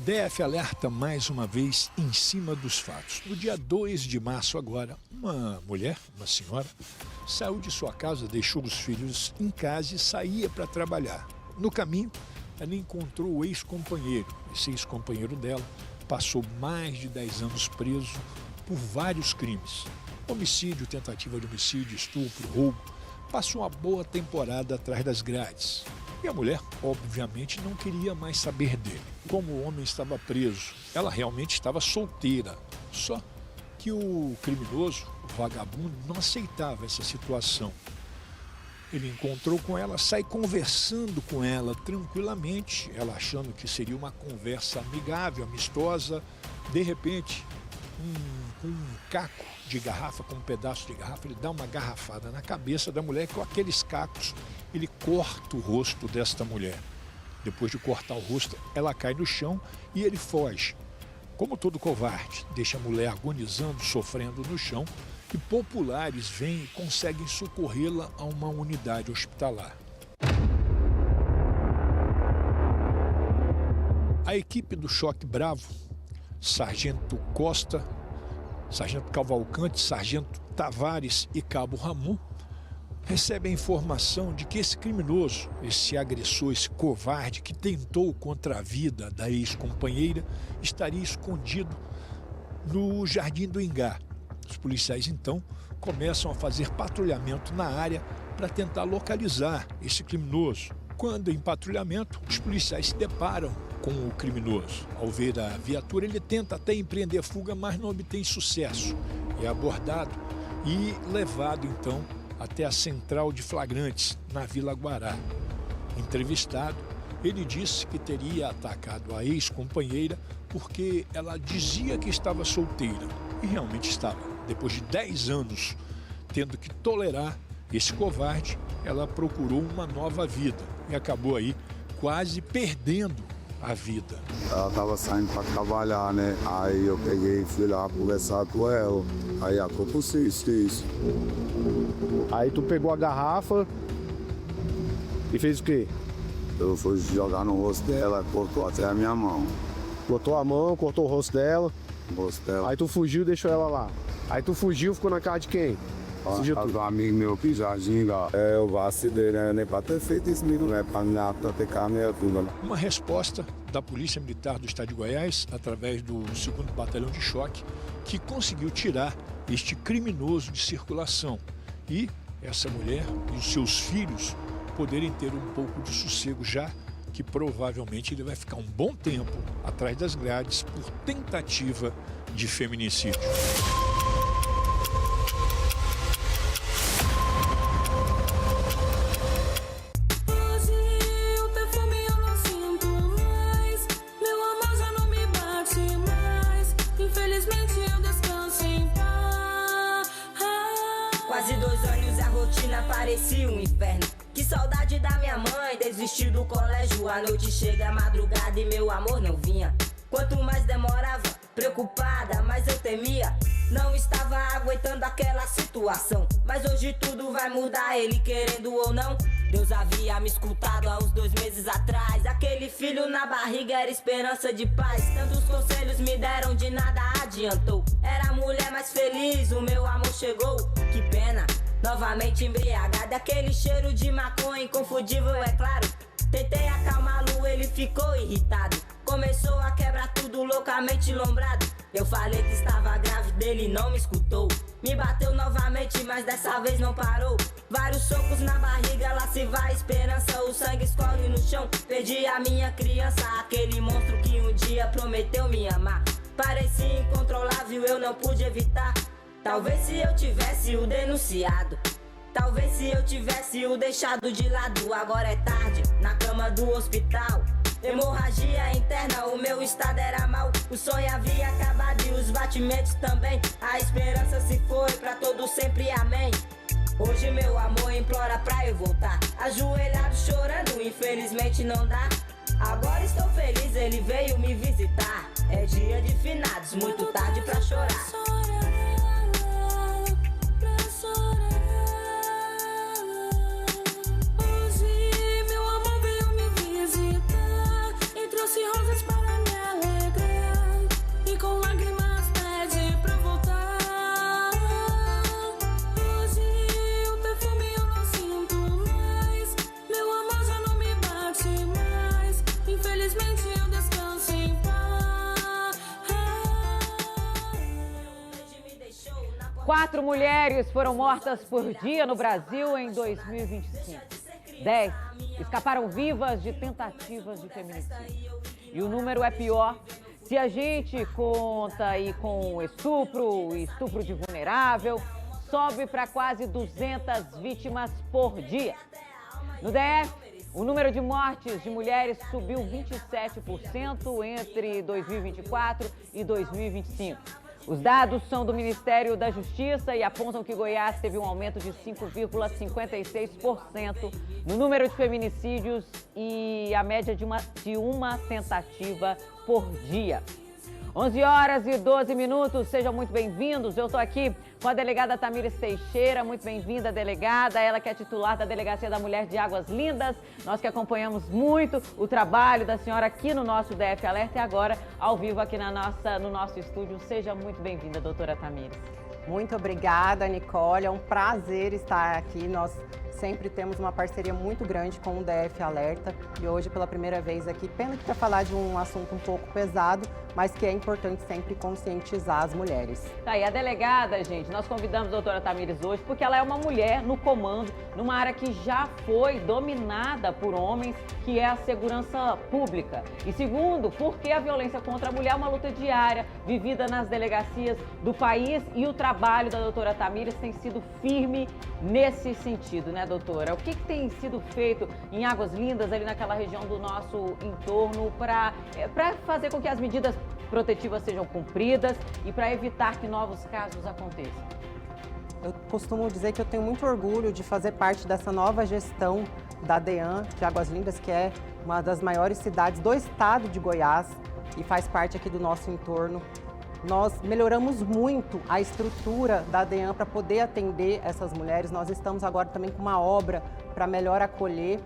DF alerta mais uma vez em cima dos fatos. No dia 2 de março agora, uma mulher, uma senhora, saiu de sua casa, deixou os filhos em casa e saía para trabalhar. No caminho, ela encontrou o ex-companheiro. Esse ex-companheiro dela passou mais de 10 anos preso por vários crimes. Homicídio, tentativa de homicídio, estupro, roubo. Passou uma boa temporada atrás das grades. E a mulher, obviamente, não queria mais saber dele. Como o homem estava preso, ela realmente estava solteira. Só que o criminoso, o vagabundo, não aceitava essa situação. Ele encontrou com ela, sai conversando com ela tranquilamente, ela achando que seria uma conversa amigável, amistosa. De repente, com um caco de garrafa, com um pedaço de garrafa, ele dá uma garrafada na cabeça da mulher, com aqueles cacos, ele corta o rosto desta mulher. Depois de cortar o rosto, ela cai no chão e ele foge. Como todo covarde, deixa a mulher agonizando, sofrendo no chão, e populares vêm e conseguem socorrê-la a uma unidade hospitalar. A equipe do Choque Bravo, Sargento Costa, Sargento Cavalcante, Sargento Tavares e Cabo Ramon, recebe a informação de que esse criminoso, esse agressor, esse covarde que tentou contra a vida da ex-companheira, estaria escondido no Jardim do Ingá. Os policiais, então, começam a fazer patrulhamento na área para tentar localizar esse criminoso. Quando em patrulhamento, os policiais se deparam com o criminoso. Ao ver a viatura, ele tenta até empreender fuga, mas não obtém sucesso. É abordado e levado, então, até a central de flagrantes, na Vila Guará. Entrevistado, ele disse que teria atacado a ex-companheira porque ela dizia que estava solteira. E realmente estava. Depois de 10 anos tendo que tolerar esse covarde, ela procurou uma nova vida e acabou aí quase perdendo a vida. Ela estava saindo para trabalhar, né? Aí eu peguei e fui lá conversar com ela. Aí aconteceu isso. Aí tu pegou a garrafa e fez o quê? Eu fui jogar no rosto dela, cortou até a minha mão. Cortou a mão, cortou o rosto dela. Aí tu fugiu e deixou ela lá. Aí tu fugiu, ficou na casa de quem? Um amigo meu, Pisadinho lá. Eu vacilei, né? Nem pra ter feito isso mesmo, né? Pra me atacar minha tudo. Uma resposta da Polícia Militar do Estado de Goiás, através do 2º Batalhão de Choque, que conseguiu tirar este criminoso de circulação. E essa mulher e os seus filhos poderem ter um pouco de sossego, já que provavelmente ele vai ficar um bom tempo atrás das grades por tentativa de feminicídio. Quase 2 anos a rotina parecia um inferno. Que saudade da minha mãe, desistir do colégio. A noite chega, a madrugada e meu amor não vinha. Quanto mais demorava, preocupada, mais eu temia. Não estava aguentando aquela situação. Mas hoje tudo vai mudar, ele querendo ou não. Deus havia me escutado há uns 2 meses atrás. Aquele filho na barriga era esperança de paz. Tantos conselhos me deram, de nada adiantou. Era a mulher mais feliz, o meu amor chegou. Que pena, novamente embriagada. Aquele cheiro de maconha inconfundível, é claro. Tentei acalmá-lo, ele ficou irritado. Começou a quebrar tudo loucamente lombrado. Eu falei que estava grávida, ele não me escutou. Me bateu novamente, mas dessa vez não parou. Vários socos na barriga, lá se vai a esperança. O sangue escorre no chão, perdi a minha criança. Aquele monstro que um dia prometeu me amar. Parecia incontrolável, eu não pude evitar. Talvez se eu tivesse o denunciado, talvez se eu tivesse o deixado de lado. Agora é tarde, na cama do hospital. Hemorragia interna, o meu estado era mau. O sonho havia acabado e os batimentos também. A esperança se foi pra todo sempre, amém. Hoje meu amor implora pra eu voltar. Ajoelhado chorando, infelizmente não dá. Agora estou feliz, ele veio me visitar. É dia de finados, muito tarde pra chorar. Hoje meu amor veio me visitar e trouxe rosas para me alegrar. 4 mulheres foram mortas por dia no Brasil em 2025. 10 escaparam vivas de tentativas de feminicídio. E o número é pior se a gente conta aí com estupro de vulnerável, sobe para quase 200 vítimas por dia. No DF, o número de mortes de mulheres subiu 27% entre 2024 e 2025. Os dados são do Ministério da Justiça e apontam que Goiás teve um aumento de 5,56% no número de feminicídios e a média de uma tentativa por dia. 11h12, sejam muito bem-vindos. Eu estou aqui com a delegada Tamires Teixeira. Muito bem-vinda, delegada. Ela que é titular da Delegacia da Mulher de Águas Lindas. Nós que acompanhamos muito o trabalho da senhora aqui no nosso DF Alerta e agora ao vivo aqui no nosso estúdio. Seja muito bem-vinda, doutora Tamires. Muito obrigada, Nicole. É um prazer estar aqui. Nós sempre temos uma parceria muito grande com o DF Alerta e hoje pela primeira vez aqui, pena que para falar de um assunto um pouco pesado, mas que é importante sempre conscientizar as mulheres. Tá aí, a delegada, gente, nós convidamos a doutora Tamires hoje porque ela é uma mulher no comando, numa área que já foi dominada por homens, que é a segurança pública. E segundo, porque a violência contra a mulher é uma luta diária, vivida nas delegacias do país e o trabalho da doutora Tamires tem sido firme nesse sentido, né, doutora? O que tem sido feito em Águas Lindas, ali naquela região do nosso entorno, para fazer com que as medidas protetivas sejam cumpridas e para evitar que novos casos aconteçam? Eu costumo dizer que eu tenho muito orgulho de fazer parte dessa nova gestão da DEAN de Águas Lindas, que é uma das maiores cidades do estado de Goiás e faz parte aqui do nosso entorno. Nós melhoramos muito a estrutura da DEAN para poder atender essas mulheres. Nós estamos agora também com uma obra para melhor acolher.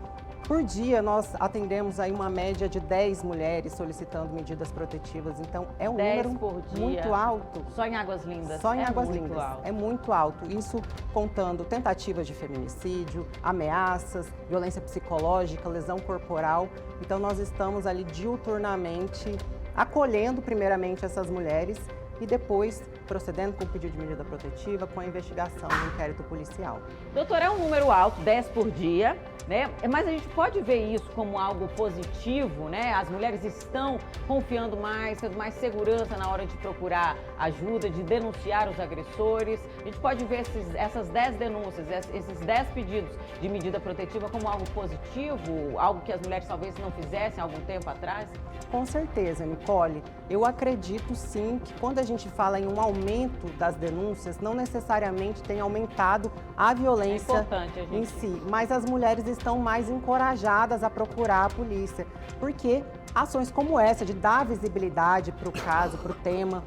Por dia, nós atendemos aí uma média de 10 mulheres solicitando medidas protetivas. Então, é um número muito alto. Só em Águas Lindas? Só em Águas Lindas. É muito alto. Isso contando tentativas de feminicídio, ameaças, violência psicológica, lesão corporal. Então, nós estamos ali diuturnamente acolhendo primeiramente essas mulheres e depois procedendo com o pedido de medida protetiva, com a investigação do inquérito policial. Doutora, é um número alto, 10 por dia, né? Mas a gente pode ver isso como algo positivo, né? As mulheres estão confiando mais, tendo mais segurança na hora de procurar ajuda, de denunciar os agressores. A gente pode ver essas 10 denúncias, esses 10 pedidos de medida protetiva como algo positivo, algo que as mulheres talvez não fizessem há algum tempo atrás? Com certeza, Nicole. Eu acredito sim que quando a gente fala em um aumento das denúncias, não necessariamente tem aumentado a violência em si, mas as mulheres estão mais encorajadas a procurar a polícia, porque ações como essa, de dar visibilidade para o caso, para o tema,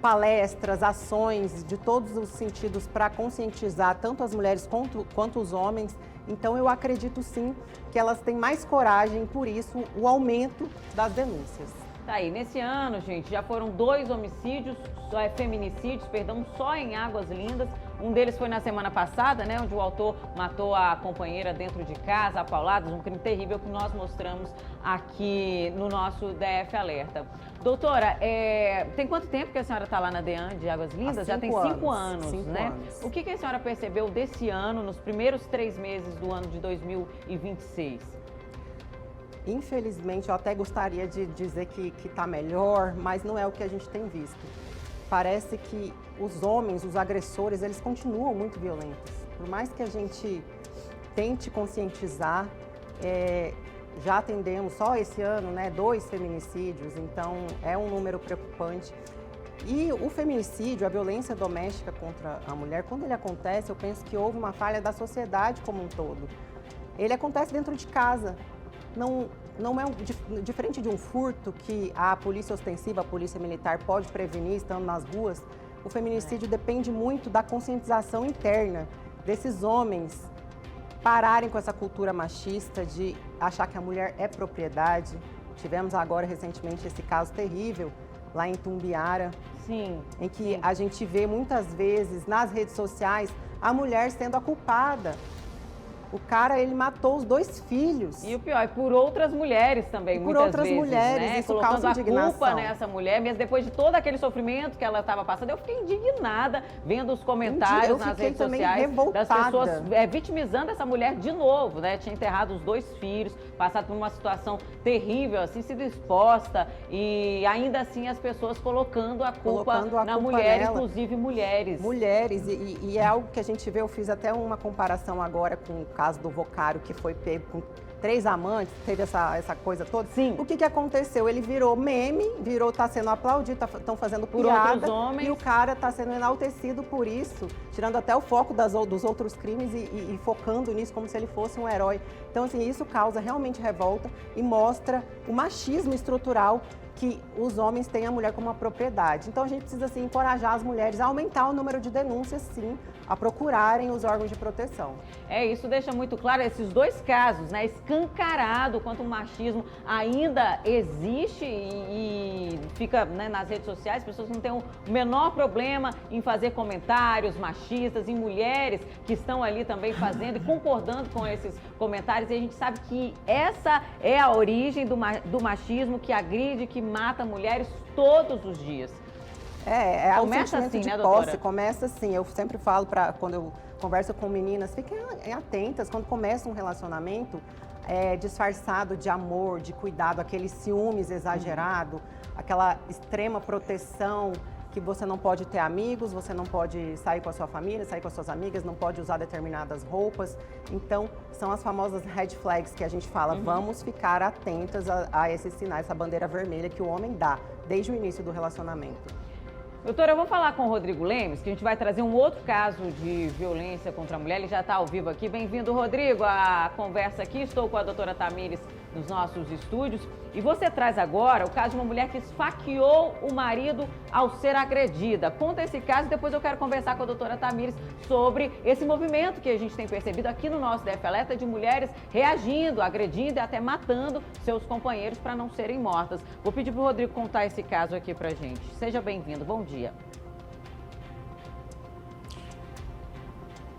palestras, ações de todos os sentidos para conscientizar tanto as mulheres quanto os homens. Então, eu acredito sim que elas têm mais coragem, por isso, o aumento das denúncias. Tá aí, nesse ano, gente, já foram 2 feminicídios, só em Águas Lindas. Um deles foi na semana passada, né, onde o autor matou a companheira dentro de casa, a pauladas, um crime terrível que nós mostramos aqui no nosso DF Alerta. Doutora, tem quanto tempo que a senhora está lá na DEAN de Águas Lindas? Já tem 5 anos, né? O que a senhora percebeu desse ano, nos primeiros 3 meses do ano de 2026? Infelizmente, eu até gostaria de dizer que está melhor, mas não é o que a gente tem visto. Parece que os homens, os agressores, eles continuam muito violentos. Por mais que a gente tente conscientizar, já atendemos só esse ano, né, 2 feminicídios, então é um número preocupante. E o feminicídio, a violência doméstica contra a mulher, quando ele acontece, eu penso que houve uma falha da sociedade como um todo. Ele acontece dentro de casa. Não é diferente de um furto que a polícia ostensiva, a polícia militar pode prevenir estando nas ruas. O feminicídio depende muito da conscientização interna desses homens pararem com essa cultura machista de achar que a mulher é propriedade. Tivemos agora recentemente esse caso terrível lá em Tumbiara, em que a gente vê muitas vezes nas redes sociais a mulher sendo a culpada. O cara, ele matou os 2 filhos. E o pior, é por outras mulheres também, por muitas outras vezes, mulheres, né? isso Colocando causa indignação. a culpa nessa mulher, mesmo depois de todo aquele sofrimento que ela estava passando. Eu fiquei indignada vendo os comentários nas redes sociais revoltada. das pessoas vitimizando essa mulher de novo, né? Tinha enterrado os 2 filhos, passado por uma situação terrível, assim, sido exposta, e ainda assim as pessoas colocando a culpa na mulher, nela. inclusive mulheres. Mulheres, e é algo que a gente vê, eu fiz até uma comparação agora com o caso do Vocário, que foi pego com 3 amantes, teve essa coisa toda. Sim. O que aconteceu? Ele virou meme, tá sendo aplaudido, estão fazendo por piada. Outros homens. E o cara está sendo enaltecido por isso, tirando até o foco dos outros crimes e focando nisso como se ele fosse um herói. Então, assim, isso causa realmente revolta e mostra o machismo estrutural que os homens têm a mulher como uma propriedade. Então, a gente precisa, assim, encorajar as mulheres a aumentar o número de denúncias, sim, a procurarem os órgãos de proteção. Isso deixa muito claro esses 2 casos, né? Escancarado quanto o machismo ainda existe e fica, né, nas redes sociais, as pessoas não têm o menor problema em fazer comentários machistas, em mulheres que estão ali também fazendo e concordando com esses comentários. E a gente sabe que essa é a origem do machismo que agride, que mata mulheres todos os dias. Começa assim, de né, posse, doutora? Começa assim. Eu sempre falo, quando eu converso com meninas, fiquem atentas. Quando começa um relacionamento disfarçado de amor, de cuidado, aquele ciúmes exagerado, aquela extrema proteção, que você não pode ter amigos, você não pode sair com a sua família, sair com as suas amigas, não pode usar determinadas roupas. Então, são as famosas red flags que a gente fala. Vamos ficar atentas a esses sinais, essa bandeira vermelha que o homem dá desde o início do relacionamento. Doutora, eu vou falar com o Rodrigo Lemes, que a gente vai trazer um outro caso de violência contra a mulher. Ele já está ao vivo aqui. Bem-vindo, Rodrigo, à conversa aqui. Estou com a doutora Tamires nos nossos estúdios. E você traz agora o caso de uma mulher que esfaqueou o marido ao ser agredida. Conta esse caso e depois eu quero conversar com a doutora Tamires sobre esse movimento que a gente tem percebido aqui no nosso DF Alerta de mulheres reagindo, agredindo e até matando seus companheiros para não serem mortas. Vou pedir para o Rodrigo contar esse caso aqui para a gente. Seja bem-vindo. Bom dia.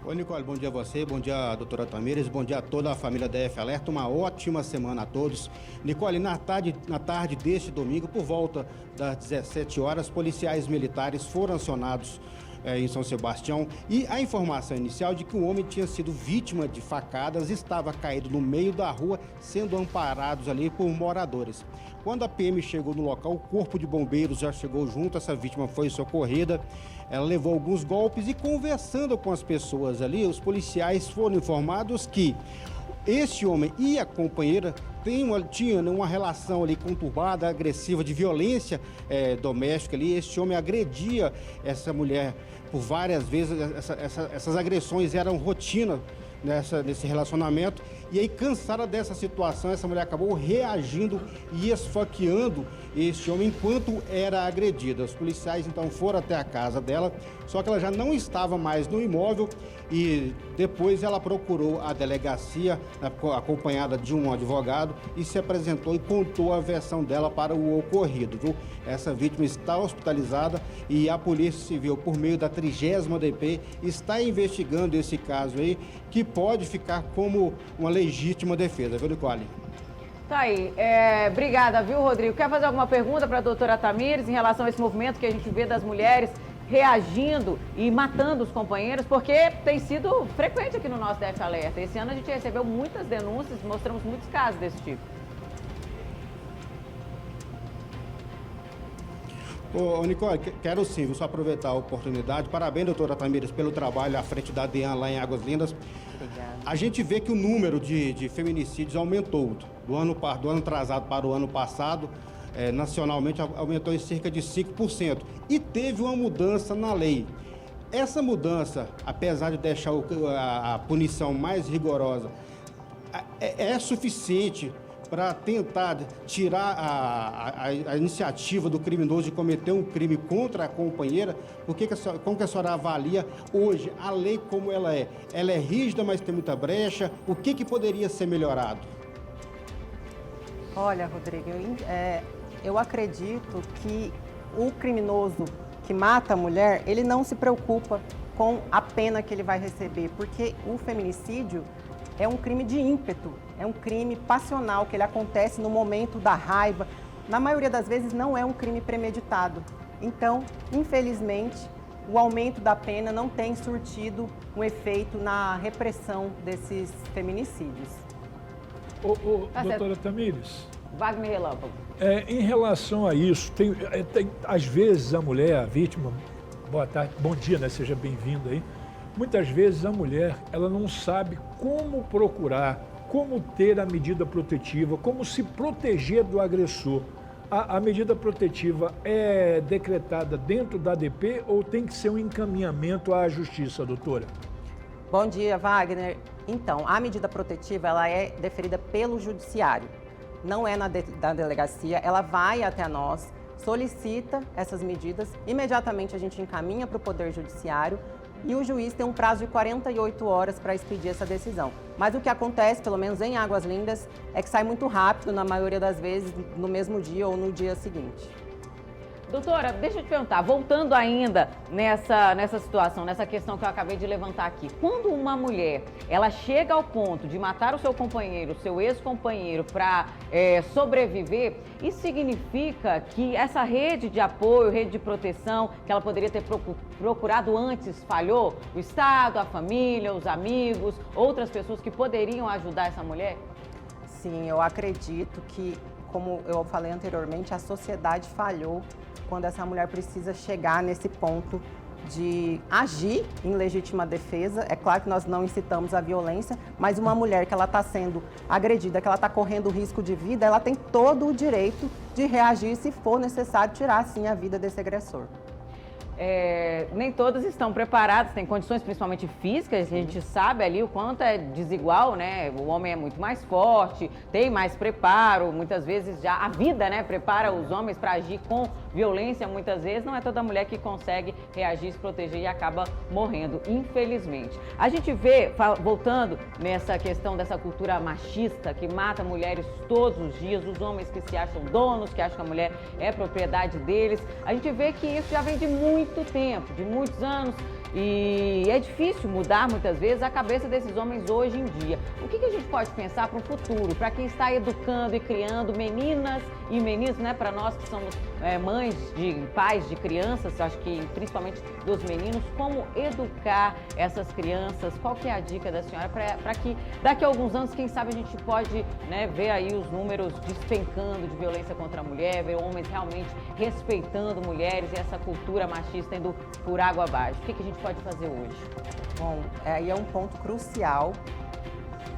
Oi, Nicole, bom dia a você, bom dia a doutora Tamires, bom dia a toda a família DF Alerta, uma ótima semana a todos. Nicole, na tarde deste domingo, por volta das 17 horas, policiais militares foram acionados em São Sebastião e a informação inicial de que um homem tinha sido vítima de facadas, estava caído no meio da rua, sendo amparados ali por moradores. Quando a PM chegou no local, o corpo de bombeiros já chegou junto, essa vítima foi socorrida, ela levou alguns golpes e conversando com as pessoas ali, os policiais foram informados que esse homem e a companheira tinham uma relação ali conturbada, agressiva, de violência doméstica ali. Esse homem agredia essa mulher por várias vezes, essas agressões eram rotina nesse relacionamento. E aí, cansada dessa situação, essa mulher acabou reagindo e esfaqueando esse homem enquanto era agredida. Os policiais, então, foram até a casa dela, só que ela já não estava mais no imóvel e depois ela procurou a delegacia, acompanhada de um advogado, e se apresentou e contou a versão dela para o ocorrido, viu? Essa vítima está hospitalizada e a Polícia Civil, por meio da 30ª DP, está investigando esse caso aí, que pode ficar como uma legítima defesa, viu, Nicole? Tá aí. Obrigada, viu, Rodrigo? Quer fazer alguma pergunta para a doutora Tamires em relação a esse movimento que a gente vê das mulheres reagindo e matando os companheiros? Porque tem sido frequente aqui no nosso DF Alerta. Esse ano a gente recebeu muitas denúncias, mostramos muitos casos desse tipo. Ô, Nicole, quero sim, só aproveitar a oportunidade. Parabéns, doutora Tamires, pelo trabalho à frente da DEAN lá em Águas Lindas. Obrigada. A gente vê que o número de feminicídios aumentou. Do ano atrasado para o ano passado, nacionalmente aumentou em cerca de 5%. E teve uma mudança na lei. Essa mudança, apesar de deixar a punição mais rigorosa, é suficiente para tentar tirar a iniciativa do criminoso de cometer um crime contra a companheira? Como que a senhora avalia hoje a lei como ela é? Ela é rígida, mas tem muita brecha. O que poderia ser melhorado? Olha, Rodrigo, eu acredito que o criminoso que mata a mulher, ele não se preocupa com a pena que ele vai receber, porque o feminicídio é um crime de ímpeto, é um crime passional, que ele acontece no momento da raiva. Na maioria das vezes não é um crime premeditado. Então, infelizmente, o aumento da pena não tem surtido um efeito na repressão desses feminicídios. Doutora Tamires, Wagner Relâmpago. em relação a isso, às vezes a mulher, a vítima, boa tarde, bom dia, né? Seja bem-vindo aí. Muitas vezes a mulher, ela não sabe como procurar, como ter a medida protetiva, como se proteger do agressor. A medida protetiva é decretada dentro da ADP ou tem que ser um encaminhamento à justiça, doutora? Bom dia, Wagner. Então, a medida protetiva ela é deferida pelo judiciário, não é na delegacia, ela vai até nós, solicita essas medidas, imediatamente a gente encaminha para o Poder Judiciário e o juiz tem um prazo de 48 horas para expedir essa decisão. Mas o que acontece, pelo menos em Águas Lindas, é que sai muito rápido, na maioria das vezes, no mesmo dia ou no dia seguinte. Doutora, deixa eu te perguntar, voltando ainda nessa situação, nessa questão que eu acabei de levantar aqui. Quando uma mulher, ela chega ao ponto de matar o seu companheiro, o seu ex-companheiro, para sobreviver, isso significa que essa rede de apoio, rede de proteção, que ela poderia ter procurado antes, falhou? O Estado, a família, os amigos, outras pessoas que poderiam ajudar essa mulher? Sim, eu acredito que, como eu falei anteriormente, a sociedade falhou quando essa mulher precisa chegar nesse ponto de agir em legítima defesa. É claro que nós não incitamos a violência, mas uma mulher que ela está sendo agredida, que ela está correndo risco de vida, ela tem todo o direito de reagir se for necessário tirar, sim, a vida desse agressor. Nem todas estão preparadas, tem condições principalmente físicas, a gente sabe ali o quanto é desigual, né? O homem é muito mais forte, tem mais preparo, muitas vezes já a vida, né, prepara os homens para agir com violência, muitas vezes não é toda mulher que consegue reagir, se proteger e acaba morrendo, infelizmente. A gente vê, voltando nessa questão dessa cultura machista que mata mulheres todos os dias, os homens que se acham donos, que acham que a mulher é propriedade deles, a gente vê que isso já vem de muito tempo, de muitos anos, e é difícil mudar muitas vezes a cabeça desses homens hoje em dia. O que a gente pode pensar para o futuro, para quem está educando e criando meninas e meninos, né, para nós que somos mães, pais de crianças, acho que principalmente dos meninos, como educar essas crianças? Qual que é a dica da senhora para que daqui a alguns anos, quem sabe, a gente pode, né, ver aí os números despencando de violência contra a mulher, ver homens realmente respeitando mulheres e essa cultura machista indo por água abaixo? O que a gente pode fazer hoje? Bom, aí é um ponto crucial.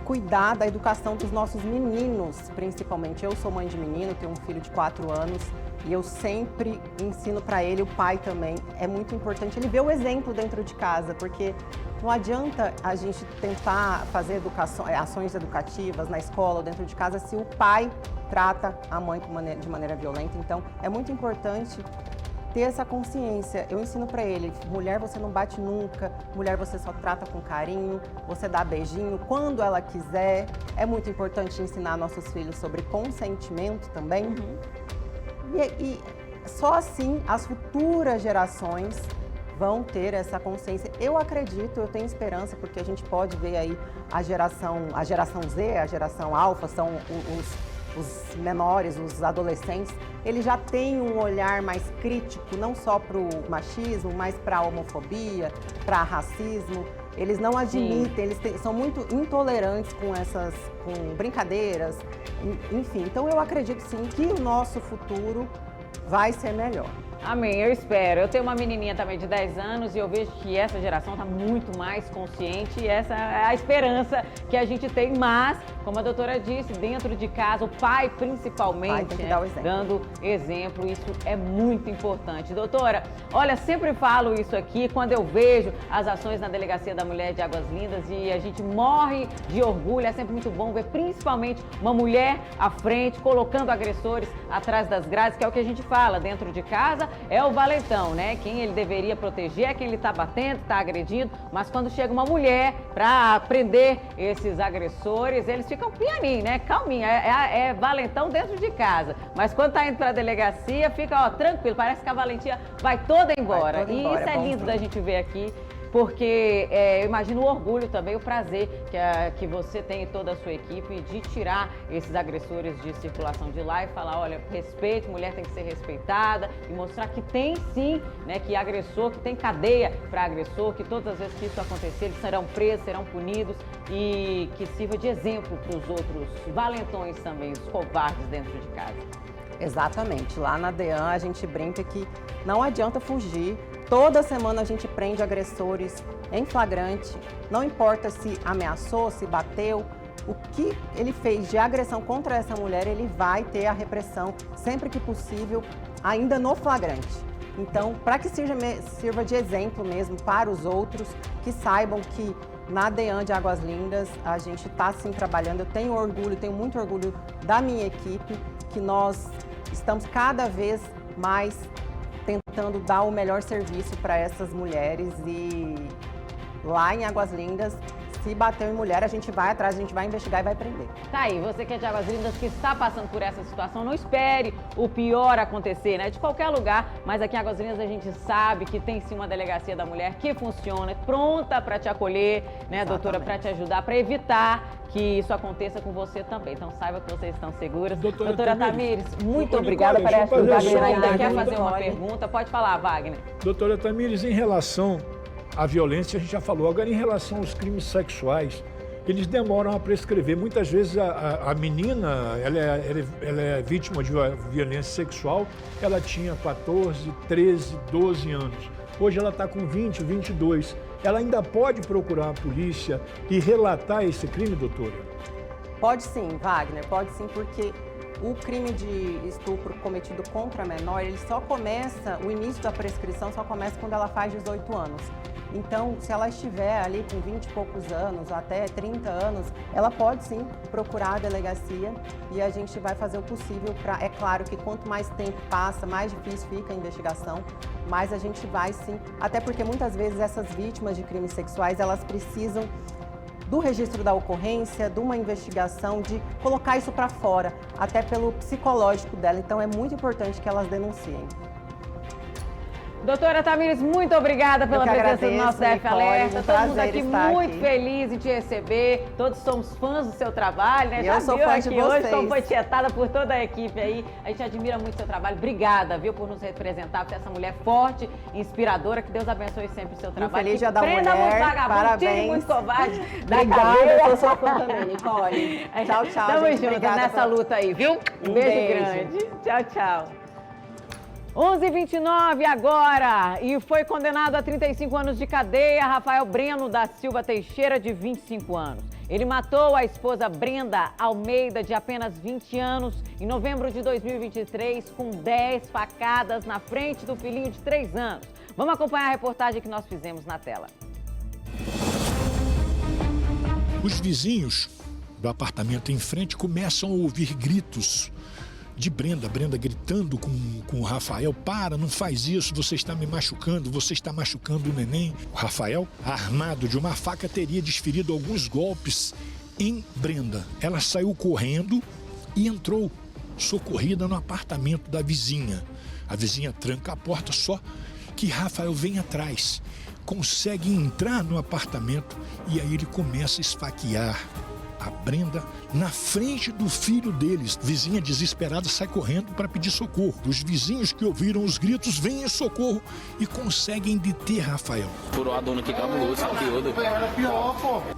Cuidar da educação dos nossos meninos, principalmente. Eu sou mãe de menino, tenho um filho de 4 anos e eu sempre ensino para ele, o pai também, é muito importante ele ver o exemplo dentro de casa, porque não adianta a gente tentar fazer ações educativas na escola ou dentro de casa se o pai trata a mãe de maneira violenta. Então, é muito importante ter essa consciência. Eu ensino para ele, mulher você não bate nunca, mulher você só trata com carinho, você dá beijinho quando ela quiser. É muito importante ensinar nossos filhos sobre consentimento também. E só assim as futuras gerações vão ter essa consciência. Eu acredito, eu tenho esperança, porque a gente pode ver aí a geração Z, a geração alfa, são os menores, os adolescentes, eles já têm um olhar mais crítico, não só para o machismo, mas para a homofobia, para racismo. Eles não admitem, eles são muito intolerantes com brincadeiras, enfim. Então eu acredito sim que o nosso futuro vai ser melhor. Amém, eu espero. Eu tenho uma menininha também de 10 anos e eu vejo que essa geração está muito mais consciente e essa é a esperança que a gente tem, mas, como a doutora disse, dentro de casa, o pai principalmente, tem que dar o exemplo. Dando exemplo, isso é muito importante. Doutora, olha, sempre falo isso aqui quando eu vejo as ações na Delegacia da Mulher de Águas Lindas e a gente morre de orgulho, é sempre muito bom ver principalmente uma mulher à frente, colocando agressores atrás das grades, que é o que a gente fala, dentro de casa é o valentão, né? Quem ele deveria proteger é quem ele está batendo, está agredindo, mas quando chega uma mulher para prender esses agressores, eles ficam pianinho, né? Calminho, é valentão dentro de casa, mas quando tá indo para a delegacia, fica, tranquilo, parece que a valentia vai toda embora. E isso é lindo da gente ver aqui. porque eu imagino o orgulho também, o prazer que você tem e toda a sua equipe de tirar esses agressores de circulação de lá e falar, olha, respeito, mulher tem que ser respeitada e mostrar que tem sim, né, que agressor, que tem cadeia para agressor, que todas as vezes que isso acontecer, eles serão presos, serão punidos e que sirva de exemplo para os outros valentões também, os covardes dentro de casa. Exatamente. Lá na DEAN a gente brinca que não adianta fugir. Toda semana a gente prende agressores em flagrante. Não importa se ameaçou, se bateu. O que ele fez de agressão contra essa mulher, ele vai ter a repressão sempre que possível, ainda no flagrante. Então, para que sirva de exemplo mesmo para os outros, que saibam que na DEAN de Águas Lindas a gente está sim trabalhando. Eu tenho orgulho, tenho muito orgulho da minha equipe, que nós estamos cada vez mais tentando dar o melhor serviço para essas mulheres e lá em Águas Lindas, se bater em mulher, a gente vai atrás, a gente vai investigar e vai prender. Tá aí, você que é de Águas Lindas, que está passando por essa situação, não espere o pior acontecer, né? De qualquer lugar, mas aqui em Águas Lindas a gente sabe que tem sim uma delegacia da mulher que funciona, pronta para te acolher, né, doutora, para te ajudar, para evitar que isso aconteça com você também. Então saiba que vocês estão seguras. Doutora Tamires, muito obrigada por essa pergunta. Ainda quer fazer uma pergunta? Pode falar, Wagner. Doutora Tamires, em relação à violência, a gente já falou. Agora, em relação aos crimes sexuais, eles demoram a prescrever. Muitas vezes a menina, ela é vítima de violência sexual, ela tinha 14, 13, 12 anos. Hoje ela está com 20, 22. Ela ainda pode procurar a polícia e relatar esse crime, doutora? Pode sim, Wagner, pode sim, porque o crime de estupro cometido contra a menor, ele só começa, o início da prescrição só começa quando ela faz 18 anos. Então, se ela estiver ali com 20 e poucos anos, até 30 anos, ela pode sim procurar a delegacia e a gente vai fazer o possível para... É claro que quanto mais tempo passa, mais difícil fica a investigação, mas a gente vai sim, até porque muitas vezes essas vítimas de crimes sexuais, elas precisam do registro da ocorrência, de uma investigação, de colocar isso para fora, até pelo psicológico dela. Então, é muito importante que elas denunciem. Doutora Tamires, muito obrigada pela presença no nosso DF Alerta. Todo mundo aqui muito feliz em te receber. Todos somos fãs do seu trabalho, né? Já viu aqui hoje, como foi tietada por toda a equipe aí. A gente admira muito o seu trabalho. Obrigada, viu, por nos representar, por ser essa mulher forte, inspiradora. Que Deus abençoe sempre o seu trabalho. Feliz Dia da Mulher. Vagabundo, tire muito covarde. Obrigada, eu sou sua fã também, Nicole. Tchau, tchau. Tamo junto nessa luta aí, viu? Um beijo grande. Tchau, tchau. 11h29 agora, e foi condenado a 35 anos de cadeia Rafael Breno da Silva Teixeira, de 25 anos. Ele matou a esposa Brenda Almeida, de apenas 20 anos, em novembro de 2023, com 10 facadas na frente do filhinho de 3 anos. Vamos acompanhar a reportagem que nós fizemos na tela. Os vizinhos do apartamento em frente começam a ouvir gritos de Brenda gritando com o Rafael: para, não faz isso, você está me machucando, você está machucando o neném. O Rafael, armado de uma faca, teria desferido alguns golpes em Brenda. Ela saiu correndo e entrou socorrida no apartamento da vizinha. A vizinha tranca a porta, só que Rafael vem atrás, consegue entrar no apartamento e aí ele começa a esfaquear a Brenda na frente do filho deles. Vizinha desesperada sai correndo para pedir socorro. Os vizinhos que ouviram os gritos vêm em socorro e conseguem deter Rafael. Furou a dona que cabuloso,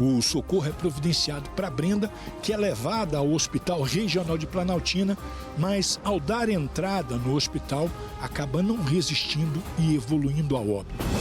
O socorro é providenciado para Brenda, que é levada ao Hospital Regional de Planaltina, mas ao dar entrada no hospital, acaba não resistindo e evoluindo a óbito.